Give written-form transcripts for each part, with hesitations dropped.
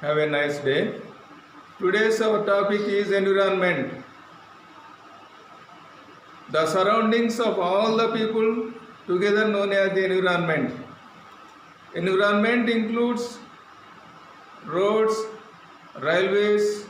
Have a nice day. Today's our topic is environment. The surroundings of all the people together known as the environment. Environment includes roads, railways,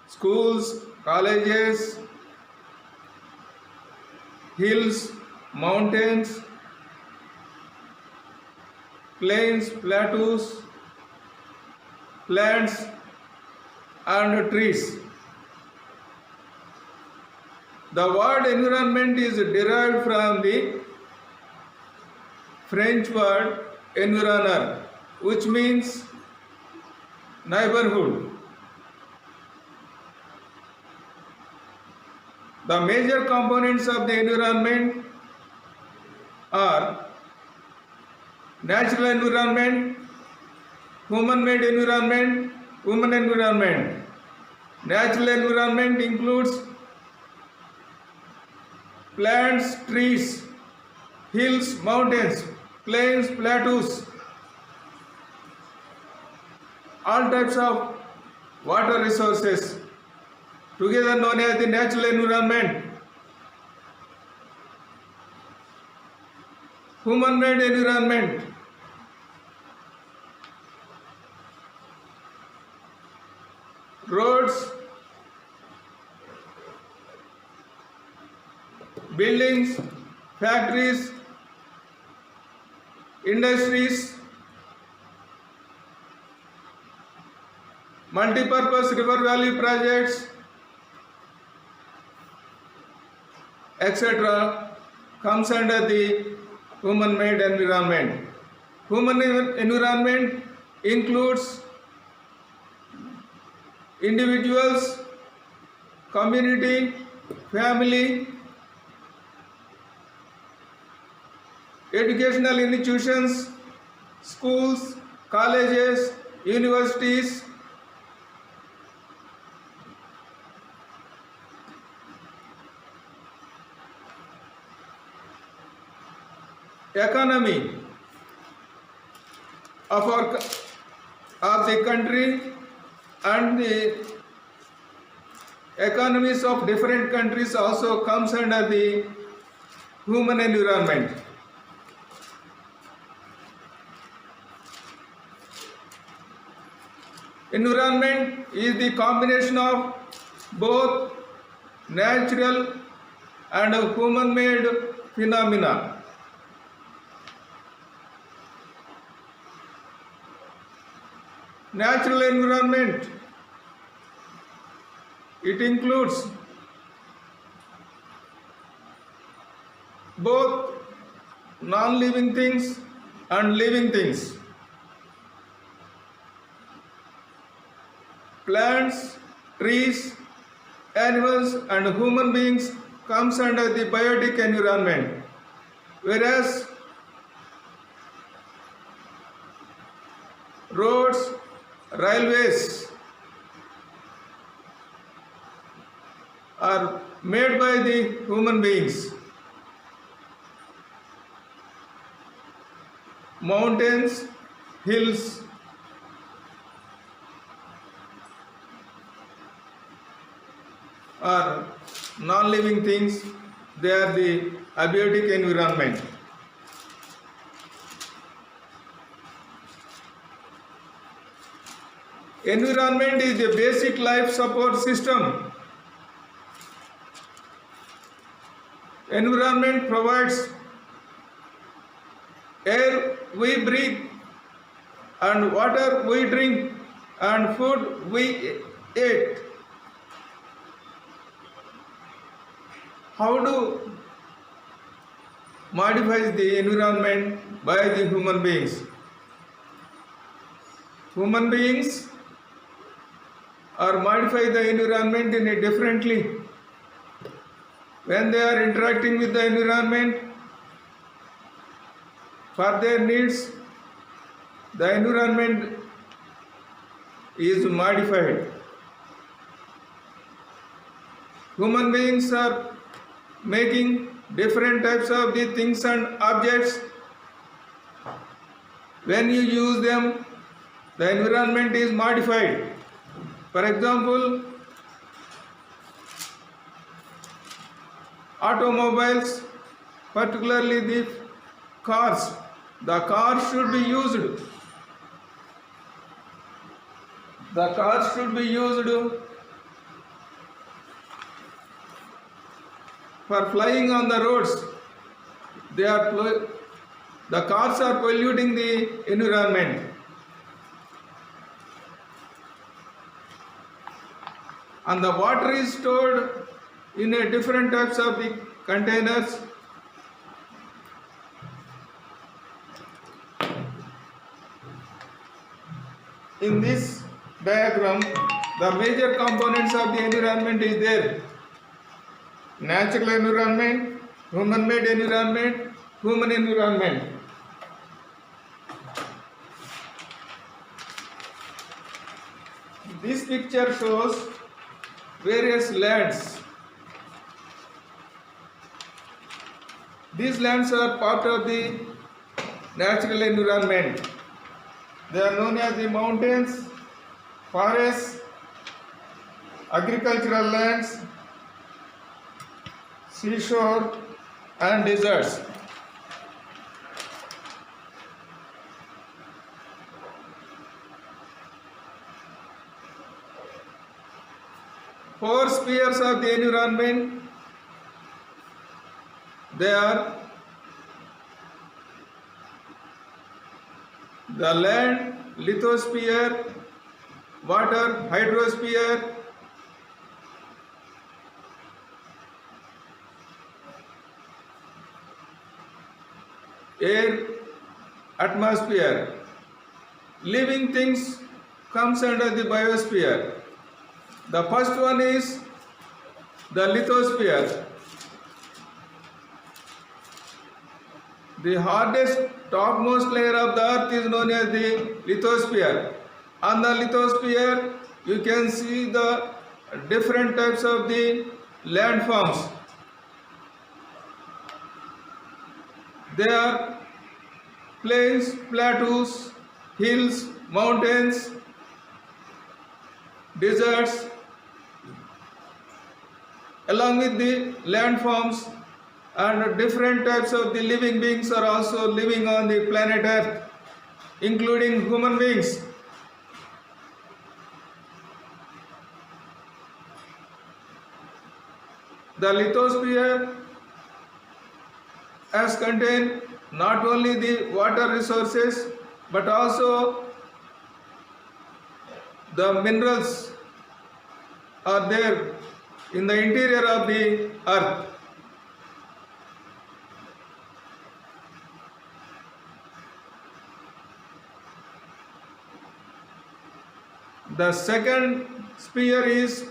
schools, colleges, hills, mountains, plains, plateaus, plants and trees. The word environment is derived from the French word environner, which means neighborhood. The major components of the environment are natural environment, human-made environment, human environment. Natural environment includes plants, trees, hills, mountains, plains, plateaus, all types of water resources, together known as the natural environment. Human-made environment. Roads, buildings, factories, industries, multi-purpose river valley projects, etc. comes under the human-made environment. Human environment includes individuals, community, family, educational institutions, schools, colleges, universities, economy of the country and the economies of different countries also comes under the human environment. Environment is the combination of both natural and human-made phenomena. Natural environment, it includes both non-living things and living things. Plants, trees, animals and human beings comes under the biotic environment, whereas roads, railways are made by the human beings. Mountains, hills, are non-living things, they are the abiotic environment. Environment is the basic life support system. Environment provides air we breathe and water we drink and food we eat. How to modify the environment by the human beings? Human beings or modify the environment in a differently. When they are interacting with the environment for their needs, the environment is modified. Human beings are making different types of the things and objects. When you use them, the environment is modified. For example, automobiles, particularly the cars. The cars should be used. The cars should be used for flying on the roads. The cars are polluting the environment. And the water is stored in a different types of the containers. In this diagram, the major components of the environment is there: natural environment, human-made environment, human environment. This picture shows various lands. These lands are part of the natural environment. They are known as the mountains, forests, agricultural lands, seashore, and deserts. Four spheres of the environment. They are the land, lithosphere, water, hydrosphere, air, atmosphere. Living things comes under the biosphere. The first one is the lithosphere. The hardest topmost layer of the earth is known as the lithosphere. On the lithosphere, you can see the different types of the landforms. They are plains, plateaus, hills, mountains, deserts. Along with the landforms, and different types of the living beings are also living on the planet Earth, including human beings. The lithosphere has contained not only the water resources but also the minerals are there in the interior of the earth. The second sphere is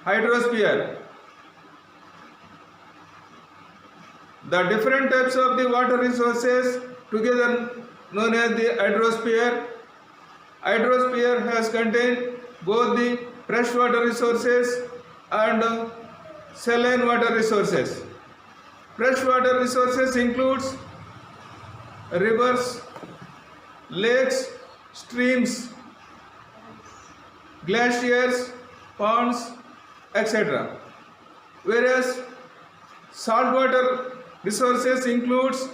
hydrosphere. The different types of the water resources together known as the hydrosphere. Hydrosphere has contained both the freshwater resources and saline water resources. Freshwater resources includes rivers, lakes, streams, glaciers, ponds, etc. Whereas saltwater resources includes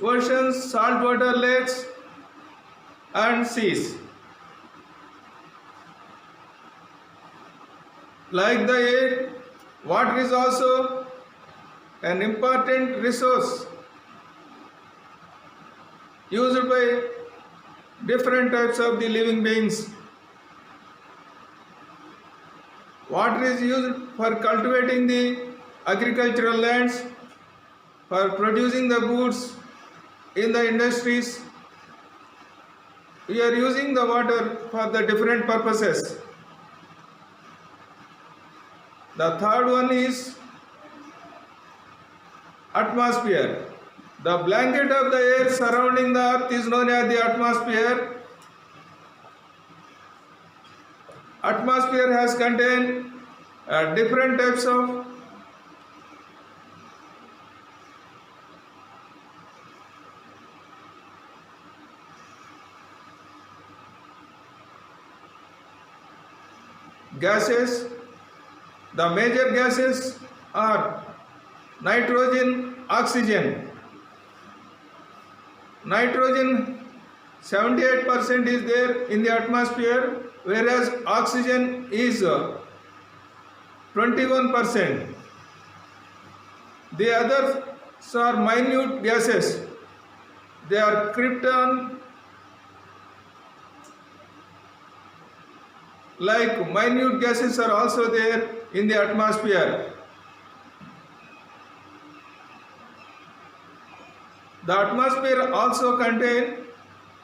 oceans, saltwater lakes, and seas. Like the air, water is also an important resource used by different types of the living beings. Water is used for cultivating the agricultural lands, for producing the goods in the industries. We are using the water for the different purposes. The third one is atmosphere. The blanket of the air surrounding the earth is known as the atmosphere. Atmosphere has contained different types of gases. The major gases are nitrogen, oxygen. Nitrogen 78% is there in the atmosphere, whereas oxygen is 21%. The others are minute gases. They are krypton, like minute gases are also there in the atmosphere. The atmosphere also contains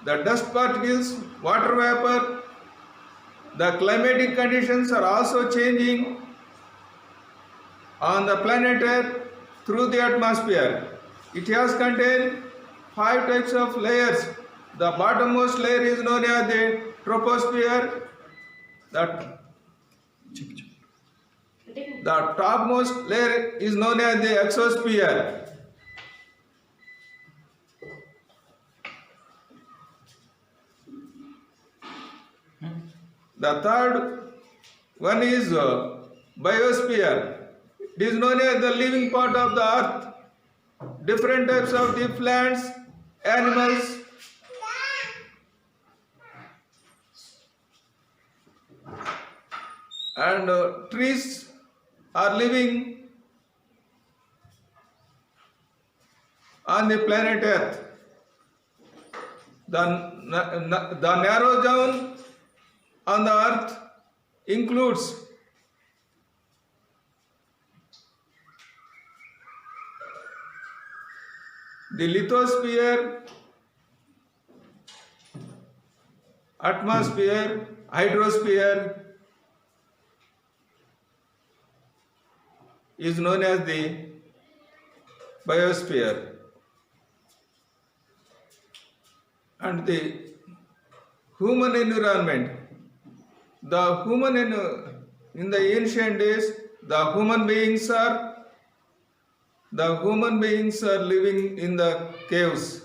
the dust particles, water vapor. The climatic conditions are also changing on the planet Earth through the atmosphere. It has contained 5 types of layers. The bottommost layer is known as the troposphere. The topmost layer is known as the exosphere. The third one is biosphere. It is known as the living part of the earth. Different types of the plants, animals, and trees are living on the planet Earth. The narrow zone on the Earth includes the lithosphere, atmosphere, hydrosphere is known as the biosphere, and the human environment. In the ancient days, the human beings are living in the caves.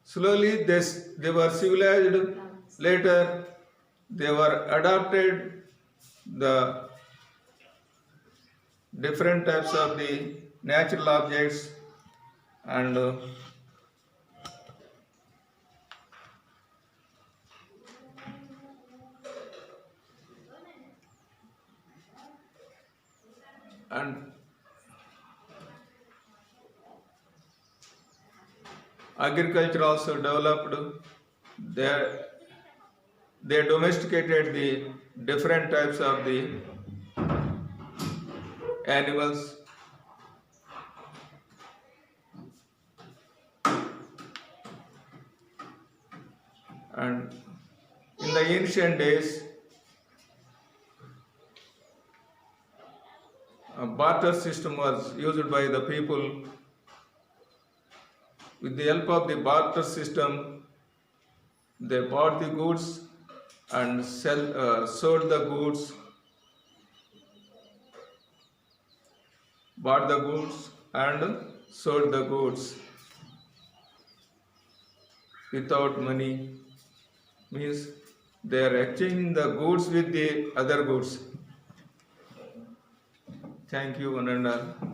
Slowly they were civilized. Later they were adopted the different types of the natural objects, and agriculture also developed. They domesticated the different types of the animals. And in the ancient days, a barter system was used by the people. With the help of the barter system, they bought the goods and sold the goods, bought the goods and sold the goods without money. Means they are exchanging the goods with the other goods. Thank you, one and all.